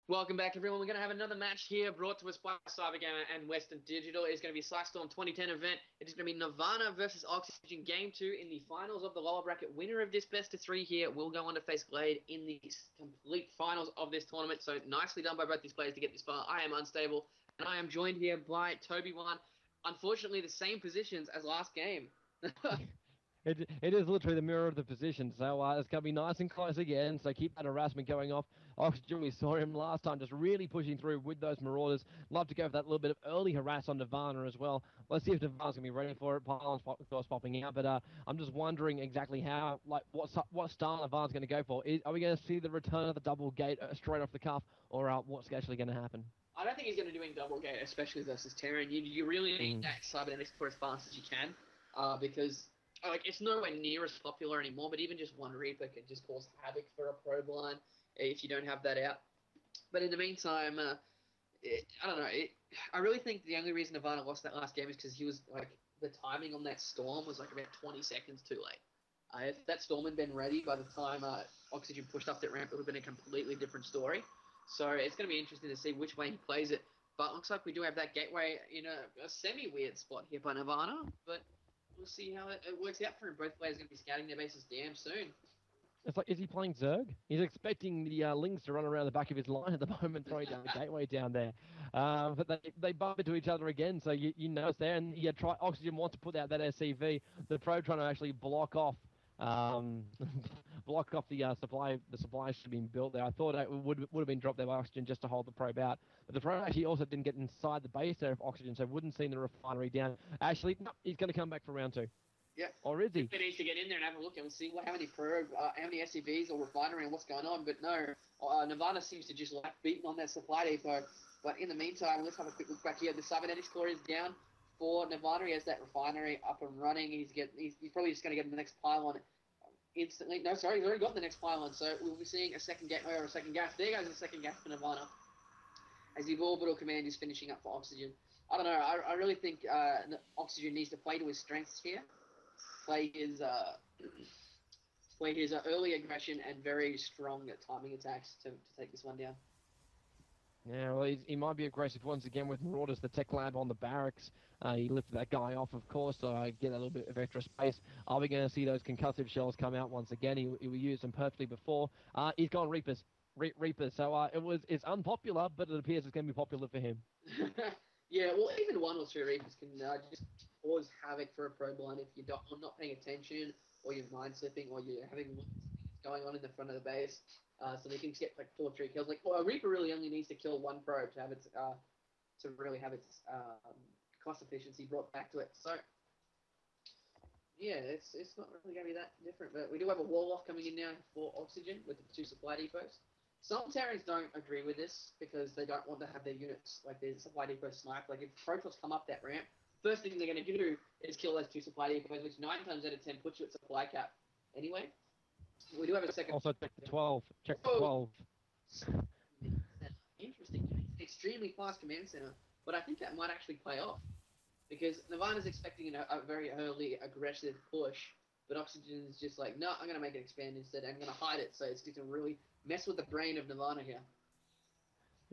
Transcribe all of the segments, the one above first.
Welcome back, everyone. We're going to have another match here brought to us by CyberGamer and Western Digital. It's going to be Storm 2010 event. It is going to be Nirvana versus OxygeN Game 2 in the finals of the lower bracket. Winner of this best of three here will go on to face Glade in the complete finals of this tournament. So nicely done by both these players to get this far. I am Unstable, and I am joined here by Tobiwan. Unfortunately, the same positions as last game. It is literally the mirror of the position, so it's going to be nice and close again, so keep that harassment going off. OxygeN, we saw him last time just really pushing through with those Marauders. Love to go for that little bit of early harass on Nirvana as well. Let's see if Nirvana's going to be ready for it. Pylon's of course popping out, but I'm just wondering exactly how, like, what style Nirvana's going to go for. Are we going to see the return of the double gate straight off the cuff, or what's actually going to happen? I don't think he's going to do any double gate, especially versus Terran. You really need that cybernetics for as fast as you can, because it's nowhere near as popular anymore. But even just one Reaper can just cause havoc for a probe line if you don't have that out. But in the meantime, I don't know. I really think the only reason Nirvana lost that last game is because he was like the timing on that storm was like about 20 seconds too late. If that storm had been ready by the time OxygeN pushed up that ramp, it would have been a completely different story. So it's going to be interesting to see which way he plays it. But it looks like we do have that gateway in a semi-weird spot here by Nirvana. But we'll see how it works out for him. Both players are going to be scouting their bases damn soon. It's like, is he playing Zerg? He's expecting the Lings to run around the back of his line at the moment, throwing down the gateway down there. But they bump into each other again, so you know it's there. And OxygeN wants to put out that SCV. The probe trying to actually block off block off the supply. The supply should have been built there. I thought it would have been dropped there by OxygeN just to hold the probe out. But the probe actually also didn't get inside the base there of OxygeN, so wouldn't see the refinery down. Actually, no, he's going to come back for round two. Yeah. Or is he? He needs to get in there and have a look and see how many probe, how many SCVs or refinery and what's going on. But no, Nirvana seems to just like beating on that supply depot. But in the meantime, let's have a quick look back here. The cybernetics core is down for Nirvana. He has that refinery up and running. He's probably just going to get the next pylon instantly. No, sorry, he's already got the next pylon. So we'll be seeing a second gateway or a second gas. There goes the second gas for Nirvana as the orbital command is finishing up for OxygeN. I don't know. I really think OxygeN needs to play to his strengths here. Play his early aggression and very strong timing attacks to take this one down. Yeah, well, he might be aggressive once again with Marauders, the tech lab on the barracks. He lifted that guy off, of course, so I get a little bit of extra space. Are we going to see those concussive shells come out once again? He used them perfectly before. He's gone Reapers. Reapers. So it's unpopular, but it appears it's going to be popular for him. Yeah, well, even one or two Reapers can just cause havoc for a probe line if you're not paying attention, or you're mind slipping, or you're having something that's going on in the front of the base. So they can get like 2 or 3 kills. Like, well, a Reaper really only needs to kill one probe to have its to really have its cost efficiency brought back to it. So yeah, it's not really going to be that different. But we do have a wall off coming in now for OxygeN with the 2 supply depots. Some Terrans don't agree with this because they don't want to have their units, like their supply depot sniped. Like if Protoss come up that ramp, first thing they're going to do is kill those 2 supply depots, which 9 times out of 10 puts you at supply cap anyway. We do have a second. Also, check the 12. Check the 12. Interesting. It's an extremely fast command center, but I think that might actually play off because Nirvana's expecting a very early aggressive push, but OxygeN is just like, no, I'm going to make it expand instead. I'm going to hide it, so it's going to really mess with the brain of Nirvana here.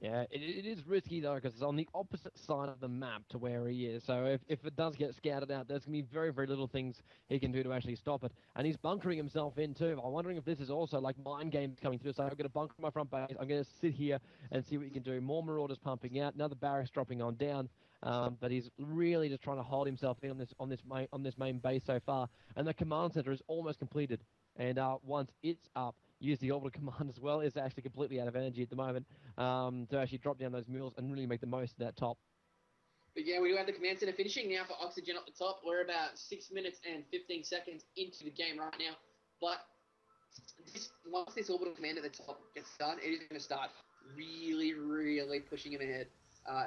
Yeah, it is risky though because it's on the opposite side of the map to where he is. So if it does get scouted out, there's going to be very, very little things he can do to actually stop it. And he's bunkering himself in too. I'm wondering if this is also like mind games coming through. So I'm going to bunker my front base. I'm going to sit here and see what he can do. More Marauders pumping out. Another barracks dropping on down. But he's really just trying to hold himself in on this main base so far. And the command center is almost completed. And once it's up, use the orbital command as well. It's actually completely out of energy at the moment to actually drop down those mules and really make the most of that top. But yeah, we do have the command center finishing now for OxygeN up the top. We're about 6 minutes and 15 seconds into the game right now. But once this orbital command at the top gets done, it is going to start really, really pushing him ahead.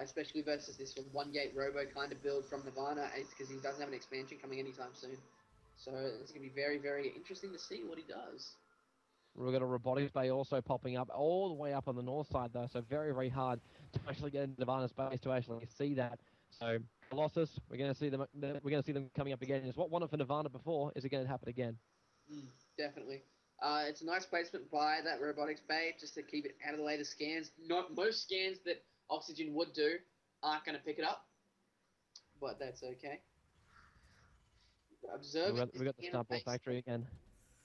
Especially versus this one gate robo kind of build from Nirvana, because he doesn't have an expansion coming anytime soon. So it's going to be very, very interesting to see what he does. We've got a robotics bay also popping up all the way up on the north side though, so very, very hard to actually get into Nirvana's base to actually see that. So Colossus, we're going to see them coming up again. It's what won it for Nirvana before. Is it going to happen again? Definitely. It's a nice placement by that robotics bay just to keep it out of the way of the scans. Not most scans that OxygeN would do aren't going to pick it up, but that's okay. Observe We got the Starport factory again.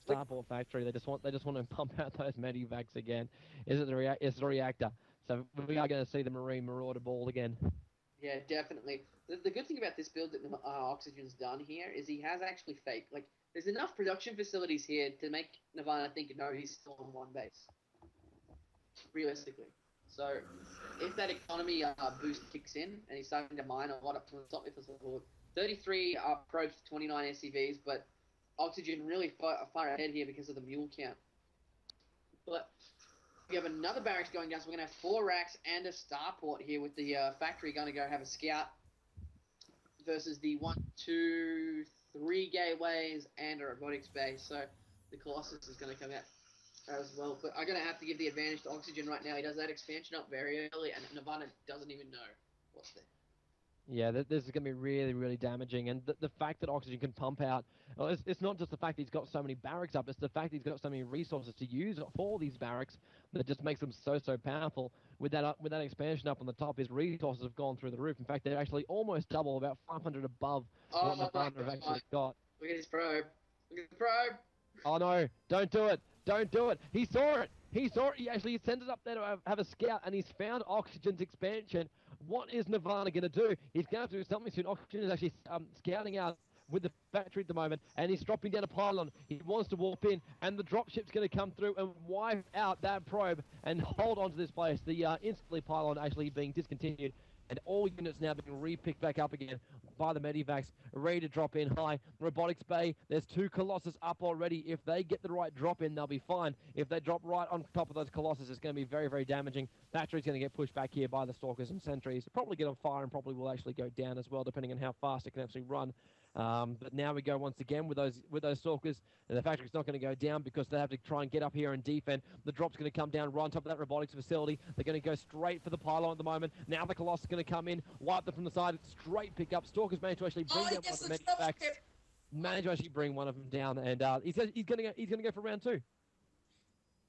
Starport factory. They just want to pump out those medivacs again. Is it it's the reactor? So we are going to see the Marine Marauder ball again. Yeah, definitely. The good thing about this build that OxygeN's done here is he has actually faked. Like, there's enough production facilities here to make Nirvana think, no, he's still on one base. Realistically. So, if that economy boost kicks in, and he's starting to mine a lot up to the top, if it's level 33 probes, 29 SCVs, but OxygeN really far ahead here because of the mule count. But we have another barracks going down, so we're going to have 4 racks and a starport here with the factory going to go have a scout versus the 1, 2, 3 gateways and a robotics base. So the Colossus is going to come out as well. But I'm going to have to give the advantage to OxygeN right now. He does that expansion up very early, and Nirvana doesn't even know what's there. Yeah, this is going to be really, really damaging. And the fact that OxygeN can pump out, well, it's not just the fact that he's got so many barracks up, it's the fact that he's got so many resources to use for these barracks that just makes them so powerful. With that expansion up on the top, his resources have gone through the roof. In fact, they're actually almost double, about 500 above what Nirvana have actually got. Look at his probe. Look at the probe. Oh no, don't do it. Don't do it. He saw it. He saw it. He actually sent it up there to have a scout, and he's found OxygeN's expansion. What is Nirvana going to do? He's going to have to do something soon. OxygeN is actually scouting out with the factory at the moment, and he's dropping down a pylon. He wants to warp in, and the dropship's going to come through and wipe out that probe and hold on to this place. The instantly pylon actually being discontinued, and all units now being re-picked back up again by the medivacs, ready to drop in high. Robotics bay, there's 2 Colossus up already. If they get the right drop in, they'll be fine. If they drop right on top of those Colossus, it's going to be very, very damaging. Factory's going to get pushed back here by the Stalkers and Sentries. Probably get on fire and probably will actually go down as well, depending on how fast it can actually run. But now we go once again with those Stalkers, and the factory's not going to go down because they have to try and get up here and defend. The drop's going to come down right on top of that robotics facility. They're going to go straight for the pylon at the moment. Now the Colossus is going to come in, wipe them from the side, straight pick up. Stalkers managed to actually bring down one of the medivacs. Managed to actually bring one of them down, and he's going to go for round 2.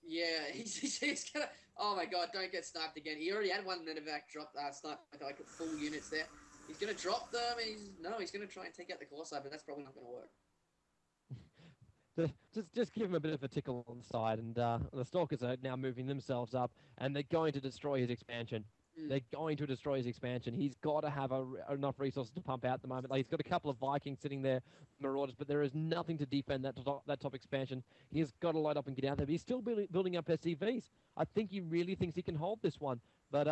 Yeah, he's gonna. Oh my god! Don't get sniped again. He already had one medevac drop. Snipe like full units there. He's gonna drop them, and he's gonna try and take out the Colossi, but that's probably not gonna work. Just give him a bit of a tickle on the side, and the Stalkers are now moving themselves up, and they're going to destroy his expansion. They're going to destroy his expansion. He's got to have enough resources to pump out at the moment. Like, he's got a couple of Vikings sitting there, Marauders, but there is nothing to defend that top expansion. He's got to load up and get out there. But he's still building up SCVs. I think he really thinks he can hold this one. But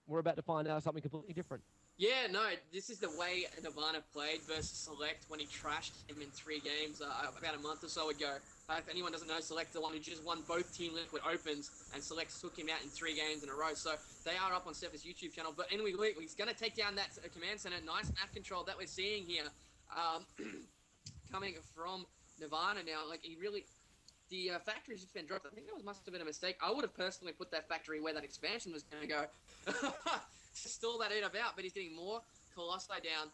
we're about to find out something completely different. Yeah, no, this is the way Nirvana played versus Select when he trashed him in 3 games about a month or so ago. If anyone doesn't know, Select's the one who just won both Team Liquid Opens, and Select took him out in 3 games in a row. So they are up on Steph's YouTube channel. But anyway, he's going to take down that command center. Nice map control that we're seeing here coming from Nirvana now. Like, he really... The factory's just been dropped. I think that must have been a mistake. I would have personally put that factory where that expansion was going to go. To stall that Edov out, but he's getting more Colossi down.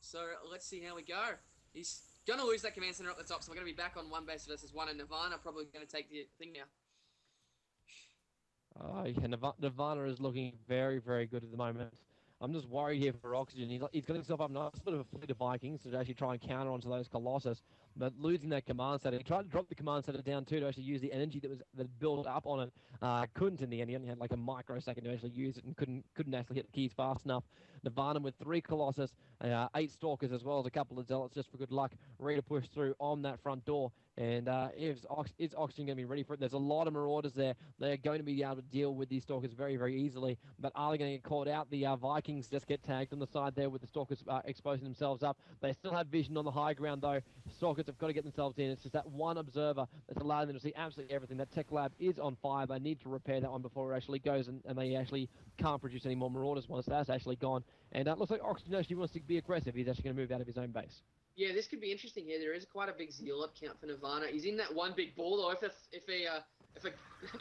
So let's see how we go. He's going to lose that command center up the top, so we're going to be back on 1 base versus 1, and Nirvana probably going to take the thing now. Yeah, Nirvana is looking very, very good at the moment. I'm just worried here for OxygeN. He's got himself up nice bit of a fleet of Vikings to actually try and counter onto those Colossus, but losing that command center. He tried to drop the command center down too to actually use the energy that built up on it. Couldn't in the end. He only had like a microsecond to actually use it and couldn't actually hit the keys fast enough. Nirvana with 3 Colossus, 8 Stalkers as well as a couple of Zealots just for good luck, ready to push through on that front door. And is OxygeN going to be ready for it? There's a lot of Marauders there. They're going to be able to deal with these Stalkers very, very easily. But are they going to get caught out? The Vikings just get tagged on the side there with the Stalkers exposing themselves up. They still have vision on the high ground, though. Stalkers have got to get themselves in. It's just that one observer that's allowing them to see absolutely everything. That tech lab is on fire. They need to repair that one before it actually goes, and they actually can't produce any more Marauders once that's actually gone. And it looks like OxygeN actually wants to be aggressive. He's actually going to move out of his own base. Yeah, this could be interesting here. There is quite a big Zealot count for Nirvana. He's in that one big ball, though. If an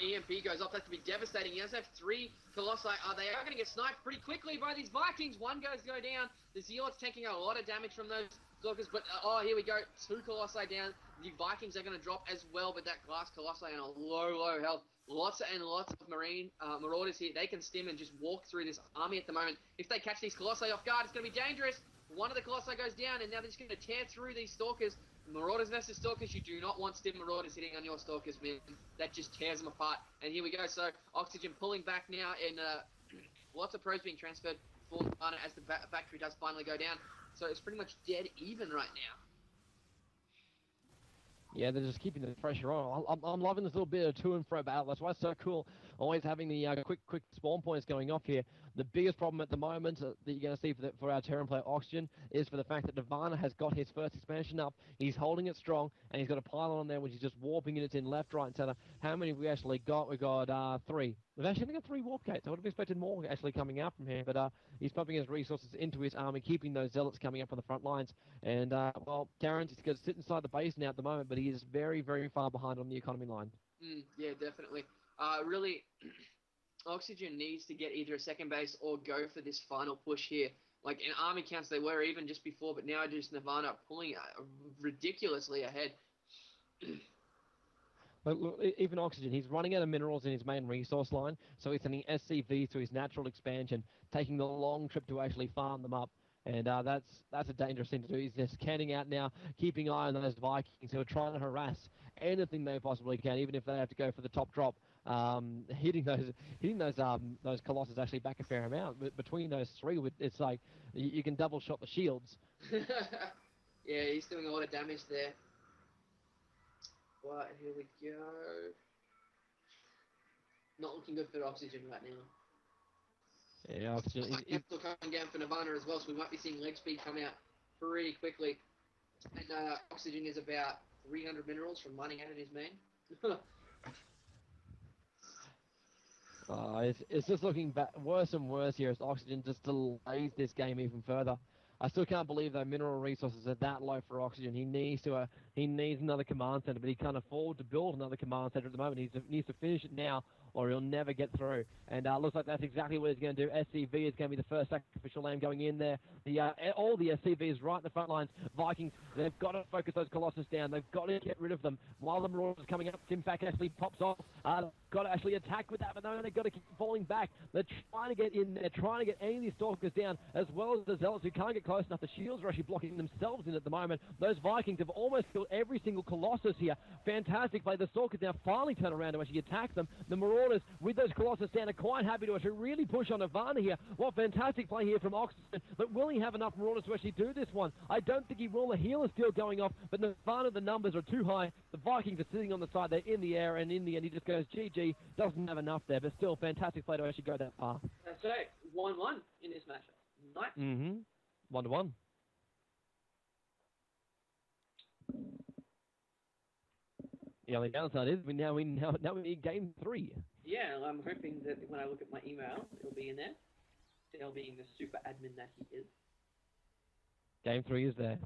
EMP goes off, that could be devastating. He does have 3 Colossi. They are going to get sniped pretty quickly by these Vikings. One goes go down. The Zealot's taking a lot of damage from those Stalkers, but oh, here we go. 2 Colossi down. The Vikings are going to drop as well, but that glass Colossi on a low health. Lots and lots of Marine Marauders here. They can stim and just walk through this army at the moment. If they catch these Colossi off guard, it's going to be dangerous. One of the Colossi goes down, and now they're just going to tear through these Stalkers. Marauders versus Stalkers, you do not want stim Marauders hitting on your Stalkers, man. That just tears them apart. And here we go. So OxygeN pulling back now, and lots of pros being transferred for Nirvana as the factory does finally go down. So it's pretty much dead even right now. Yeah, they're just keeping the pressure on. I'm loving this little bit of to and fro battle. That's why it's so cool. Always having the quick spawn points going off here. The biggest problem at the moment that you're going to see for our Terran player OxygeN is for the fact that Nirvana has got his first expansion up. He's holding it strong, and he's got a pylon on there which is just warping it in left, right, and center. How many have we actually got? We got 3. We've actually got 3 warp gates. I would have expected more actually coming out from here, but he's pumping his resources into his army, keeping those zealots coming up on the front lines. And well, Terran's is going to sit inside the base now at the moment, but he is very, very far behind on the economy line. Yeah, definitely. Really, OxygeN needs to get either a second base or go for this final push here. Like in army counts, they were even just before, but now just Nirvana pulling ridiculously ahead. Look, even OxygeN, he's running out of minerals in his main resource line, so he's sending SCV to his natural expansion, taking the long trip to actually farm them up. And that's a dangerous thing to do. He's just canning out now, keeping eye on those Vikings who are trying to harass anything they possibly can, even if they have to go for the top drop. Hitting those Colossus actually back a fair amount. But between those 3, it's like you can double shot the shields. Yeah, he's doing a lot of damage there. But here we go. Not looking good for OxygeN right now. Yeah, OxygeN. Still coming down for Nirvana as well, so we might be seeing leg speed come out pretty quickly. And OxygeN is about 300 minerals from mining out in his main. It's just looking worse and worse here as OxygeN just delays this game even further. I still can't believe that mineral resources are that low for OxygeN. He needs another command center, but he can't afford to build another command center at the moment. He needs to finish it now, or he'll never get through. And looks like that's exactly what he's going to do. SCV is going to be the first sacrificial lamb going in there. All the SCVs right in the front lines. Vikings, they've got to focus those Colossus down. They've got to get rid of them. While the Marauders are coming up, Simfac actually pops off. Got to actually attack with that, but no, they've got to keep falling back. They're trying to get in there, trying to get any of these Stalkers down, as well as the Zealots who can't get close enough. The shields are actually blocking themselves in at the moment. Those Vikings have almost killed every single Colossus here. Fantastic play. The Stalkers now finally turn around to actually attack them. The Marauders, with those Colossus down, are quite happy to actually really push on Nirvana here. What fantastic play here from OxygeN. But will he have enough Marauders to actually do this one? I don't think he will. The healer's still going off, but Nirvana, the numbers are too high. The Vikings are sitting on the side. They're in the air, and in the end, he just goes, GG. Doesn't have enough there, but still fantastic play to actually go that far. That's right. 1-1 in this matchup. Nice. 1-1. The only downside is we need game 3. Yeah, I'm hoping that when I look at my email, it'll be in there. Dale being the super admin that he is. Game 3 is there.